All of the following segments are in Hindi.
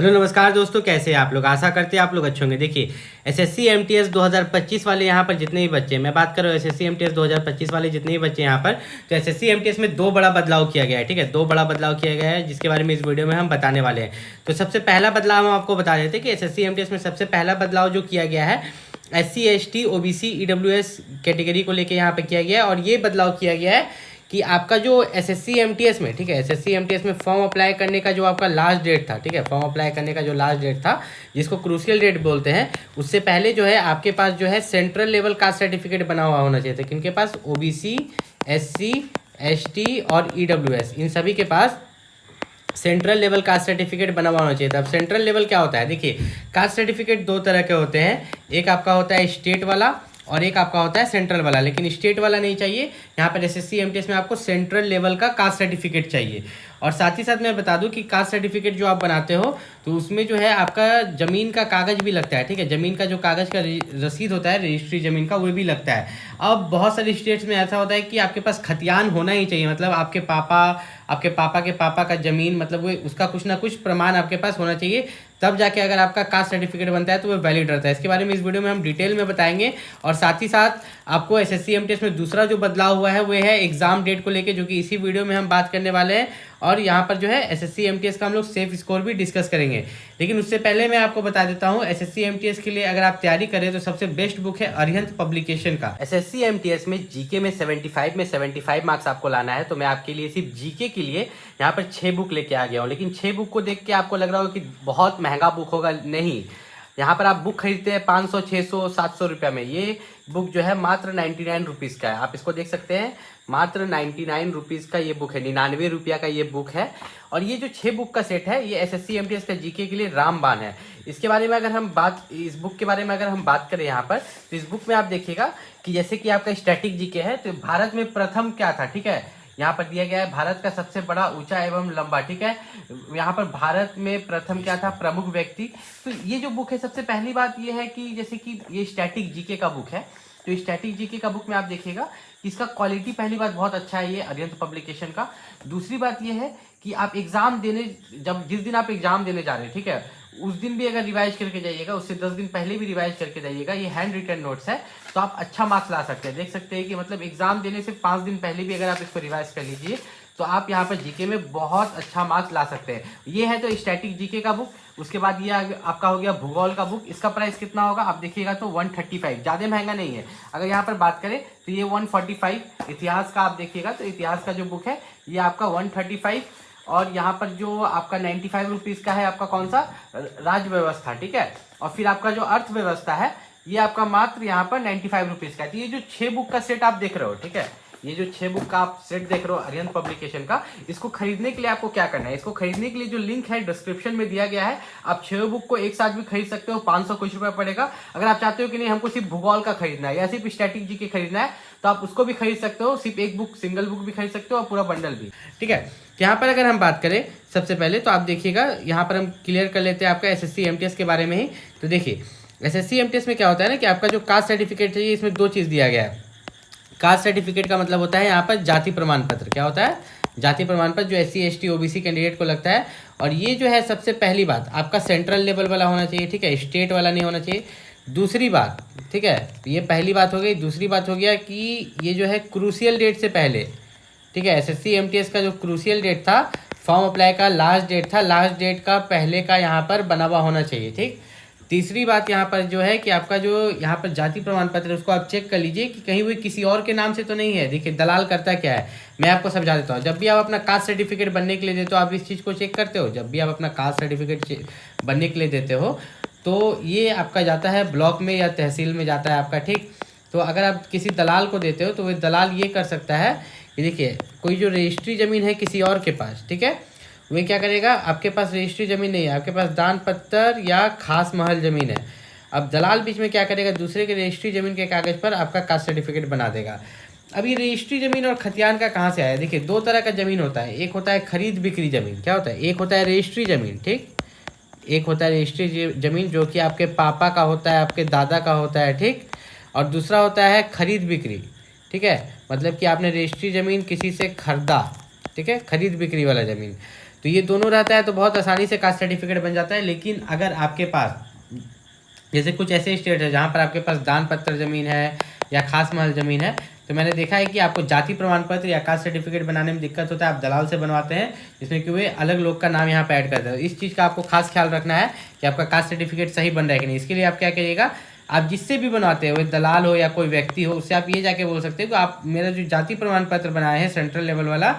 हेलो नमस्कार दोस्तों, कैसे हैं आप लोग। आशा करते हैं आप लोग अच्छे होंगे। देखिए एसएससी एमटीएस 2025 वाले यहाँ पर जितने भी बच्चे हैं, मैं बात कर रहा हूँ एसएससी एमटीएस 2025 वाले जितने भी बच्चे हैं यहाँ पर, तो एसएससी एमटीएस में दो बड़ा बदलाव किया गया है। ठीक है, दो बड़ा बदलाव किया गया है जिसके बारे में इस वीडियो में हम बताने वाले हैं। तो सबसे पहला बदलाव हम आपको बता देते हैं कि एसएससी एमटीएस में सबसे पहला बदलाव जो किया गया है SC ST OBC EWS category को लेकर यहाँ पर किया गया है। और ये बदलाव किया गया है कि आपका जो एसएससी एमटीएस में, ठीक है, एसएससी एमटीएस में फॉर्म अप्लाई करने का जो आपका लास्ट डेट था, ठीक है, फॉर्म अप्लाई करने का जो लास्ट डेट था जिसको क्रूशियल डेट बोलते हैं, उससे पहले जो है आपके पास जो है सेंट्रल लेवल कास्ट सर्टिफिकेट बना हुआ होना चाहिए था। किनके पास? OBC SC ST और EWS, इन सभी के पास सेंट्रल लेवल कास्ट सर्टिफिकेट बना हुआ होना चाहिए था। अब सेंट्रल लेवल क्या होता है? देखिए कास्ट सर्टिफिकेट दो तरह के होते हैं, एक आपका होता है स्टेट वाला और एक आपका होता है सेंट्रल वाला। लेकिन स्टेट वाला नहीं चाहिए, यहाँ पर एसएससी एमटीएस में आपको सेंट्रल लेवल का कास्ट सर्टिफिकेट चाहिए। और साथ ही साथ मैं बता दूं कि कास्ट सर्टिफिकेट जो आप बनाते हो तो उसमें जो है आपका ज़मीन का कागज़ भी लगता है। ठीक है, ज़मीन का जो कागज़ का रसीद होता है, रजिस्ट्री ज़मीन का, वो भी लगता है। अब बहुत सारे स्टेट्स में ऐसा होता है कि आपके पास खतियान होना ही चाहिए, मतलब आपके पापा के पापा का ज़मीन, मतलब वो उसका कुछ ना कुछ प्रमाण आपके पास होना चाहिए, तब जाके अगर आपका कास्ट सर्टिफिकेट बनता है तो वो वैलिड रहता है। इसके बारे में इस वीडियो में हम डिटेल में बताएंगे। और साथ ही साथ आपको एसएससी एमटीएस में दूसरा जो बदलाव हुआ है वो है एग्जाम डेट को लेके, जो कि इसी वीडियो में हम बात करने वाले हैं। और यहाँ पर जो है एसएससी एमटीएस का हम लोग सेफ स्कोर भी डिस्कस करेंगे। लेकिन उससे पहले मैं आपको बता देता हूँ, एसएससी एमटीएस के लिए अगर आप तैयारी करें तो सबसे बेस्ट बुक है अरिहंत पब्लिकेशन का। एसएससी एमटीएस में जीके में 75 मार्क्स आपको लाना है, तो मैं आपके लिए सिर्फ जीके के लिए यहाँ पर 6 बुक लेके आ गया हूँ। लेकिन 6 बुक को देख के आपको लग रहा होगा कि बहुत महंगा बुक होगा, नहीं। यहाँ पर आप बुक खरीदते हैं 500, 600, 700 रुपये में, ये बुक जो है मात्र 99 रुपीज़ का है। आप इसको देख सकते हैं, मात्र 99 रुपीज़ का ये बुक है, 99 रुपया का ये बुक है। और ये जो 6 बुक का सेट है ये एसएससी एमटीएस का जीके के लिए रामबाण है। इसके बारे में अगर हम इस बुक के बारे में अगर हम बात करें यहाँ पर, तो इस बुक में आप देखिएगा कि जैसे कि आपका स्टैटिक जीके है, तो भारत में प्रथम क्या था, ठीक है, यहाँ पर दिया गया है भारत का सबसे बड़ा, ऊंचा एवं लंबा, ठीक है। यहाँ पर भारत में प्रथम क्या था, प्रमुख व्यक्ति। तो ये जो बुक है, सबसे पहली बात ये है कि जैसे कि ये स्टैटिक जीके का बुक है, तो स्टैटिक जीके का बुक में आप देखिएगा कि इसका क्वालिटी, पहली बात बहुत अच्छा है ये अरिहंत पब्लिकेशन का। दूसरी बात ये है कि आप एग्जाम देने, जिस दिन आप एग्जाम देने जा रहे हैं, ठीक है, उस दिन भी अगर रिवाइज करके जाइएगा, उससे 10 दिन पहले भी रिवाइज करके जाइएगा, ये हैंड रिटन नोट्स है, तो आप अच्छा मार्क्स ला सकते हैं। देख सकते हैं कि मतलब एग्जाम देने से 5 दिन पहले भी अगर आप इसको रिवाइज कर लीजिए तो आप यहाँ पर जीके में बहुत अच्छा मार्क्स ला सकते हैं। ये है तो स्टैटिक जीके का बुक। उसके बाद ये आपका हो गया भूगोल का बुक। इसका प्राइस कितना होगा आप देखिएगा तो 135, ज़्यादा महंगा नहीं है। अगर यहाँ पर बात करें तो ये 145। इतिहास का आप देखिएगा तो इतिहास का जो बुक है ये आपका 135। और यहाँ पर जो आपका 95 रुपीज़ का है आपका कौन सा, राज्य व्यवस्था, ठीक है। और फिर आपका जो अर्थव्यवस्था है ये आपका मात्र यहाँ पर 95 रुपीज़ का है। तो ये जो 6 बुक का सेट आप देख रहे हो, ठीक है, ये जो 6 बुक का आप सेट देख रहे हो अरिहंत पब्लिकेशन का, इसको खरीदने के लिए आपको क्या करना है, इसको खरीदने के लिए जो लिंक है डिस्क्रिप्शन में दिया गया है, आप 6 बुक को एक साथ भी खरीद सकते हो, 500 कुछ रुपये पड़ेगा। अगर आप चाहते हो कि नहीं हमको सिर्फ भूगोल का खरीदना है या सिर्फ स्टैटिक जीके खरीदना है, तो आप उसको भी खरीद सकते हो, सिर्फ एक बुक, सिंगल बुक भी खरीद सकते हो और पूरा बंडल भी, ठीक है। यहाँ पर अगर हम बात करें सबसे पहले तो आप देखिएगा, यहाँ पर हम क्लियर कर लेते हैं आपका एसएससी एमटीएस के बारे में ही। तो देखिए एसएससी एमटीएस में क्या होता है ना कि आपका जो कास्ट सर्टिफिकेट चाहिए, इसमें 2 चीज़ दिया गया है। कास्ट सर्टिफिकेट का मतलब होता है यहाँ पर जाति प्रमाण पत्र। क्या होता है? जाति प्रमाण पत्र, जो SC ST OBC कैंडिडेट को लगता है। और ये जो है सबसे पहली बात आपका सेंट्रल लेवल वाला होना चाहिए, ठीक है, स्टेट वाला नहीं होना चाहिए। दूसरी बात, ठीक है, ये पहली बात हो गई। दूसरी बात हो गया कि ये जो है क्रूशियल डेट से पहले, ठीक है, एसएससी एमटीएस का जो क्रूशियल डेट था, फॉर्म अप्लाई का लास्ट डेट था, लास्ट डेट का पहले का यहाँ पर बना हुआ होना चाहिए, ठीक। तीसरी बात यहाँ पर जो है कि आपका जो यहाँ पर जाति प्रमाण पत्र है उसको आप चेक कर लीजिए कि कहीं वो किसी और के नाम से तो नहीं है। देखिए दलाल करता क्या है, मैं आपको समझा देता हूँ। जब भी आप अपना कास्ट सर्टिफिकेट बनने के लिए देते हो, आप इस चीज़ को चेक करते हो। जब भी आप अपना कास्ट सर्टिफिकेट बनने के लिए देते हो तो ये आपका जाता है ब्लॉक में या तहसील में जाता है आपका, ठीक। तो अगर आप किसी दलाल को देते हो तो वो दलाल ये कर सकता है कि देखिए कोई जो रजिस्ट्री ज़मीन है किसी और के पास, ठीक है, वह क्या करेगा, आपके पास रजिस्ट्री ज़मीन नहीं है, आपके पास दान पत्र या खास महल ज़मीन है। अब दलाल बीच में क्या करेगा, दूसरे के रजिस्ट्री ज़मीन के कागज़ पर आपका कास्ट सर्टिफिकेट बना देगा। अब ये रजिस्ट्री ज़मीन और खतियान का कहाँ से आया? देखिए 2 तरह का ज़मीन होता है, एक होता है खरीद बिक्री ज़मीन। क्या होता है? एक होता है रजिस्ट्री ज़मीन, ठीक, एक होता है रजिस्ट्री ज़मीन जो कि आपके पापा का होता है, आपके दादा का होता है, ठीक। और दूसरा होता है खरीद बिक्री, ठीक है, मतलब कि आपने रजिस्ट्री ज़मीन किसी से खरीदा, ठीक है, खरीद बिक्री वाला ज़मीन। तो ये दोनों रहता है तो बहुत आसानी से कास्ट सर्टिफिकेट बन जाता है। लेकिन अगर आपके पास जैसे कुछ ऐसे स्टेट है जहाँ पर आपके पास दान पत्र ज़मीन है या खास महल ज़मीन है, तो मैंने देखा है कि आपको जाति प्रमाण पत्र या कास्ट सर्टिफिकेट बनाने में दिक्कत होता है, आप दलाल से बनवाते हैं, जिसमें कि वे अलग लोग का नाम यहाँ पे ऐड करते हैं। इस चीज़ का आपको खास ख्याल रखना है कि आपका कास्ट सर्टिफिकेट सही बन रहा है कि नहीं। इसके लिए आप क्या करिएगा, आप जिससे भी बनवाते हो, दलाल हो या कोई व्यक्ति हो, उससे आप ये जाके बोल सकते हो कि आप मेरा जो जाति प्रमाण पत्र बनाए हैं सेंट्रल लेवल वाला,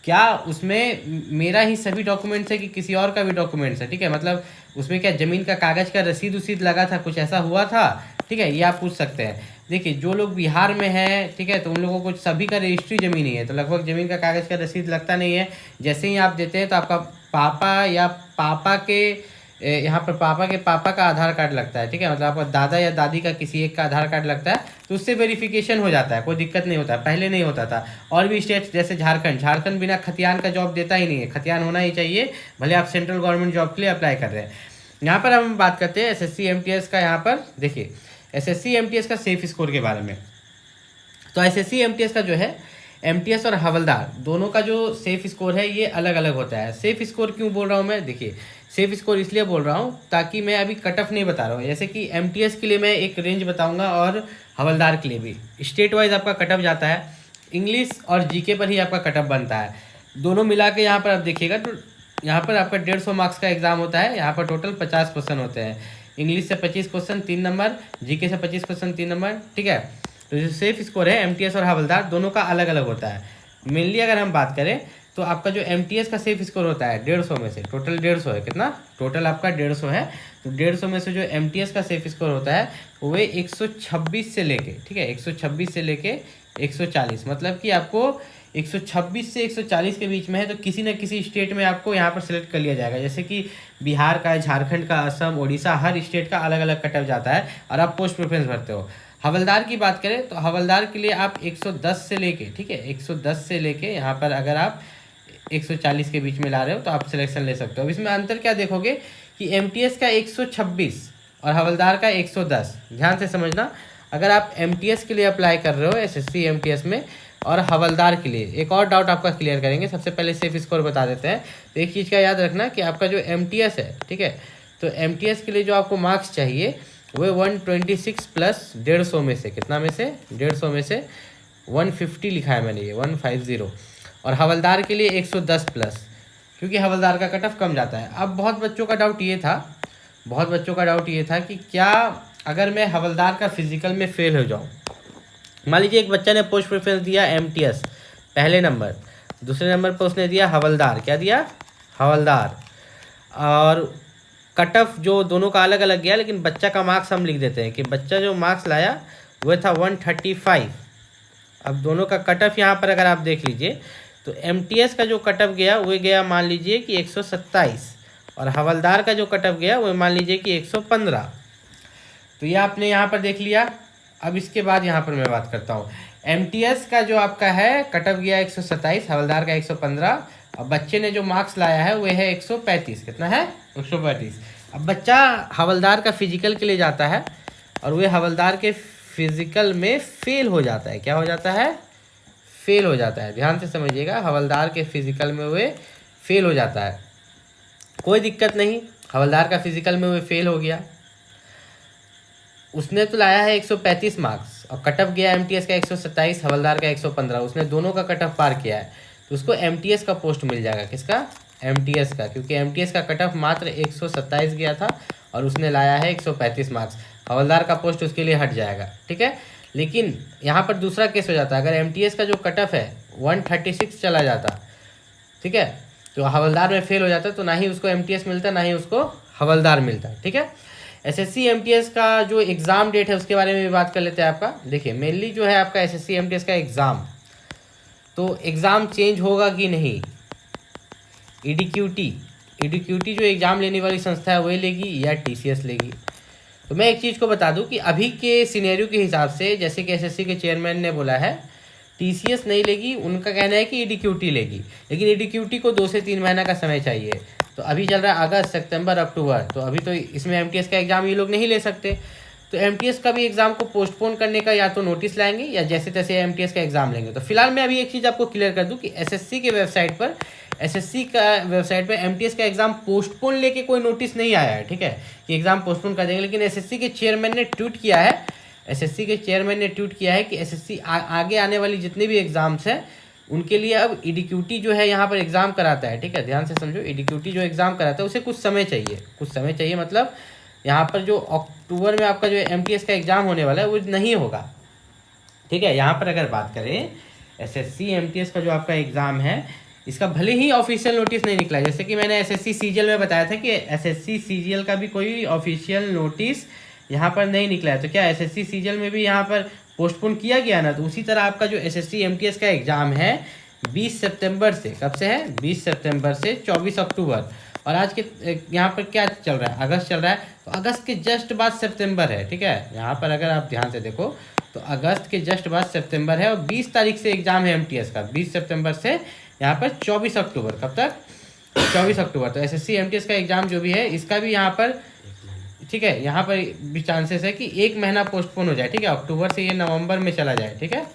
क्या उसमें मेरा ही सभी डॉक्यूमेंट्स है कि किसी और का भी डॉक्यूमेंट्स है, ठीक है। मतलब उसमें क्या ज़मीन का कागज़ का रसीद उसीद लगा था, कुछ ऐसा हुआ था, ठीक है, ये आप पूछ सकते हैं। देखिए जो लोग बिहार में हैं, ठीक है, तो उन लोगों को सभी का रजिस्ट्री ज़मीन ही है, तो लगभग ज़मीन का कागज़ का रसीद लगता नहीं है। जैसे ही आप देते हैं तो आपका पापा या पापा के यहाँ पर पापा के पापा का आधार कार्ड लगता है, ठीक है, मतलब आपका दादा या दादी का किसी एक का आधार कार्ड लगता है, तो उससे वेरिफिकेशन हो जाता है, कोई दिक्कत नहीं होता, पहले नहीं होता था। और भी स्टेट्स जैसे झारखंड बिना खतियान का जॉब देता ही नहीं है, खतियान होना ही चाहिए, भले आप सेंट्रल गवर्नमेंट जॉब के लिए अप्लाई कर रहे हैं। यहाँ पर हम बात करते हैं SSC MTS का। यहाँ पर देखिए SSC MTS का सेफ स्कोर के बारे में। तो SSC MTS का जो है, MTS और हवलदार दोनों का जो सेफ स्कोर है ये अलग अलग होता है। सेफ स्कोर क्यों बोल रहा हूँ मैं, देखिए सेफ स्कोर इसलिए बोल रहा हूँ ताकि मैं अभी कट ऑफ नहीं बता रहा हूँ। जैसे कि MTS के लिए मैं एक रेंज बताऊँगा और हवलदार के लिए भी स्टेट वाइज आपका कट ऑफ जाता है। इंग्लिश और GK पर ही आपका कट ऑफ बनता है, दोनों मिला के यहाँ पर आप देखिएगा तो यहाँ पर आपका 150 मार्क्स का एग्जाम होता है। यहाँ पर टोटल 50 क्वेश्चन होते हैं, इंग्लिश से 25 क्वेश्चन 3 नंबर, GK से 25 क्वेश्चन 3 नंबर, ठीक है। तो जो सेफ स्कोर है MTS और हवलदार दोनों का अलग अलग होता है। मेनली अगर हम बात करें तो आपका जो MTS का सेफ स्कोर होता है 150 में से, टोटल 150 है, कितना टोटल आपका 150 है, तो 150 में से जो MTS का सेफ स्कोर होता है वो 126 से लेके, ठीक है, 126 से लेके 140, मतलब कि आपको 126 से 140 के बीच में है तो किसी न किसी स्टेट में आपको यहाँ पर सिलेक्ट कर लिया जाएगा। जैसे कि बिहार का, झारखंड का, असम, उड़ीसा, हर स्टेट का अलग अलग कट ऑफ जाता है और आप पोस्ट प्रेफरेंस भरते हो। हवलदार की बात करें तो हवलदार के लिए आप 110 से लेके, ठीक है, 110 से लेके यहाँ पर अगर आप 140 के बीच में ला रहे हो तो आप सिलेक्शन ले सकते हो। अब इसमें अंतर क्या देखोगे कि MTS का 126 और हवलदार का 110, ध्यान से समझना। अगर आप MTS के लिए अप्लाई कर रहे हो SSC MTS में और हवलदार के लिए, एक और डाउट आपका क्लियर करेंगे, सबसे पहले सेफ स्कोर बता देते हैं। तो एक चीज़ का याद रखना कि आपका जो MTS है, ठीक है, तो MTS के लिए जो आपको मार्क्स चाहिए वो 126 प्लस 150 में से, कितना में से, 150 में से 150 लिखा है मैंने, ये 150। और हवलदार के लिए 110 प्लस, क्योंकि हवलदार का कट ऑफ कम जाता है। अब बहुत बच्चों का डाउट ये था कि क्या अगर मैं हवलदार का फिजिकल में फेल हो जाऊँ, मान लीजिए एक बच्चा ने पोस्ट प्रेफरेंस दिया MTS पहले नंबर, दूसरे नंबर पर उसने दिया हवलदार, क्या दिया, हवलदार, और कट ऑफ जो दोनों का अलग अलग गया, लेकिन बच्चा का मार्क्स हम लिख देते हैं कि बच्चा जो मार्क्स लाया वह था 135। अब दोनों का कट ऑफ यहाँ पर अगर आप देख लीजिए तो MTS का जो कट ऑफ गया वो गया मान लीजिए कि 127 और हवलदार का जो कट ऑफ गया वो मान लीजिए कि 115। तो ये आपने यहाँ पर देख लिया। अब इसके बाद यहाँ पर मैं बात करता हूँ, MTS का जो आपका है कट ऑफ गया 127, हवलदार का 115, और बच्चे ने जो मार्क्स लाया है वो है 135, कितना है, 135। अब बच्चा हवलदार का फिजिकल के लिए जाता है और वह हवलदार के फिजिकल में फेल हो जाता है, क्या हो जाता है, फेल हो जाता है। ध्यान से समझिएगा, हवलदार के फिजिकल में वे फेल हो जाता है। कोई दिक्कत नहीं, हवलदार का फिजिकल में वे फेल हो गया, उसने तो लाया है 135 मार्क्स और कट ऑफ गया MTS का 127, हवलदार का 115, उसने दोनों का कट ऑफ पार किया है, तो उसको MTS का पोस्ट मिल जाएगा, किसका, MTS का, क्योंकि MTS का कट ऑफ मात्र 127 गया था और उसने लाया है 135 मार्क्स, हवलदार का पोस्ट उसके लिए हट जाएगा, ठीक है। लेकिन यहाँ पर दूसरा केस हो जाता है, अगर MTS का जो कट ऑफ है 136 चला जाता, ठीक है, तो हवलदार में फेल हो जाता, तो ना ही उसको MTS मिलता ना ही उसको हवलदार मिलता, ठीक है। SSC MTS का जो एग्ज़ाम डेट है उसके बारे में भी बात कर लेते हैं आपका। देखिए मेनली जो है आपका SSC MTS का एग्ज़ाम, तो एग्ज़ाम चेंज होगा कि नहीं, EDQT जो एग्ज़ाम लेने वाली संस्था है वही लेगी या TCS लेगी। तो मैं एक चीज़ को बता दूं कि अभी के सिनेरियो के हिसाब से, जैसे कि SSC के चेयरमैन ने बोला है TCS नहीं लेगी, उनका कहना है कि EDQT लेगी, लेकिन EDQT को 2 से 3 महीना का समय चाहिए। तो अभी चल रहा है अगस्त, सितंबर, अक्टूबर, तो अभी तो इसमें MTS का एग्ज़ाम ये लोग नहीं ले सकते, तो MTS का भी एग्ज़ाम को पोस्टपोन करने का या तो नोटिस लाएंगे या जैसे तैसे MTS का एग्ज़ाम लेंगे। तो फिलहाल मैं अभी एक चीज़ आपको क्लियर कर दूं कि SSC के वेबसाइट पर एसएससी का वेबसाइट पे एमटीएस का एग्ज़ाम पोस्टपोन लेके कोई नोटिस नहीं आया है, ठीक है, कि एग्ज़ाम पोस्टपोन कर देंगे। लेकिन एसएससी के चेयरमैन ने ट्वीट किया है, एसएससी के चेयरमैन ने ट्वीट किया है कि एसएससी आगे आने वाली जितने भी एग्ज़ाम्स हैं उनके लिए अब ईडीक्यूटी जो है यहाँ पर एग्ज़ाम कराता है, ठीक है, ध्यान से समझो, ईडीक्यूटी जो एग्ज़ाम कराता है उसे कुछ समय चाहिए, कुछ समय चाहिए, मतलब यहाँ पर जो अक्टूबर में आपका जो एमटीएस का एग्ज़ाम होने वाला है वो नहीं होगा, ठीक है। यहाँ पर अगर बात करें एसएससी एमटीएस का जो आपका एग्ज़ाम है, इसका भले ही ऑफिशियल नोटिस नहीं निकला है, जैसे कि मैंने एसएससी सीजीएल में बताया था कि एसएससी सीजीएल का भी कोई ऑफिशियल नोटिस यहाँ पर नहीं निकला है, तो क्या एसएससी सीजीएल में भी यहाँ पर पोस्टपोन किया गया ना, तो उसी तरह आपका जो एसएससी एमटीएस का एग्ज़ाम है 20 सितंबर से, कब से है, 20 सितंबर से 24 अक्टूबर, और आज के यहाँ पर क्या चल रहा है, अगस्त चल रहा है, तो अगस्त के जस्ट बाद सितंबर है, ठीक है। यहाँ पर अगर आप ध्यान से देखो तो अगस्त के जस्ट बाद सितंबर है, और 20 तारीख से एग्ज़ाम है एमटीएस का, 20 सितंबर से यहाँ पर 24 अक्टूबर, कब तक, 24 अक्टूबर। तो एसएससी एमटीएस का एग्ज़ाम जो भी है इसका भी यहाँ पर, ठीक है, यहाँ पर भी चांसेस है कि 1 महीना पोस्टपोन हो जाए, ठीक है, अक्टूबर से ये नवंबर में चला जाए, ठीक है,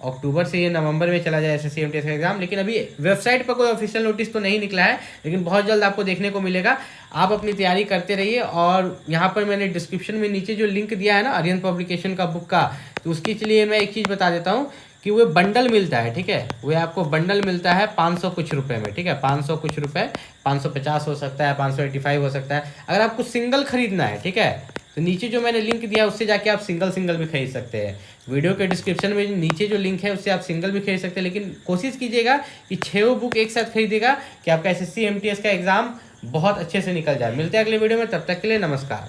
अक्टूबर से ये नवंबर में चला जाए एसएससी एमटीएस का एग्जाम। लेकिन अभी वेबसाइट पर कोई ऑफिशियल नोटिस तो नहीं निकला है, लेकिन बहुत जल्द आपको देखने को मिलेगा। आप अपनी तैयारी करते रहिए, और यहाँ पर मैंने डिस्क्रिप्शन में नीचे जो लिंक दिया है ना आर्यन पब्लिकेशन का बुक का, तो उसके लिए मैं एक चीज़ बता देता हूँ कि वो बंडल मिलता है, ठीक है, वो आपको बंडल मिलता है 500 कुछ रुपए में, ठीक है, 500 कुछ रुपए, 550 हो सकता है, 585 हो सकता है, अगर आपको सिंगल खरीदना है, ठीक है, तो नीचे जो मैंने लिंक दिया है उससे जाके आप सिंगल भी खरीद सकते हैं। वीडियो के डिस्क्रिप्शन में नीचे जो लिंक है उससे आप सिंगल भी खरीद सकते हैं, लेकिन कोशिश कीजिएगा कि 6 बुक एक साथ खरीदेगा कि आपका एसएससी एमटीएस का एग्ज़ाम बहुत अच्छे से निकल जाए। मिलते हैं अगले वीडियो में, तब तक के लिए नमस्कार।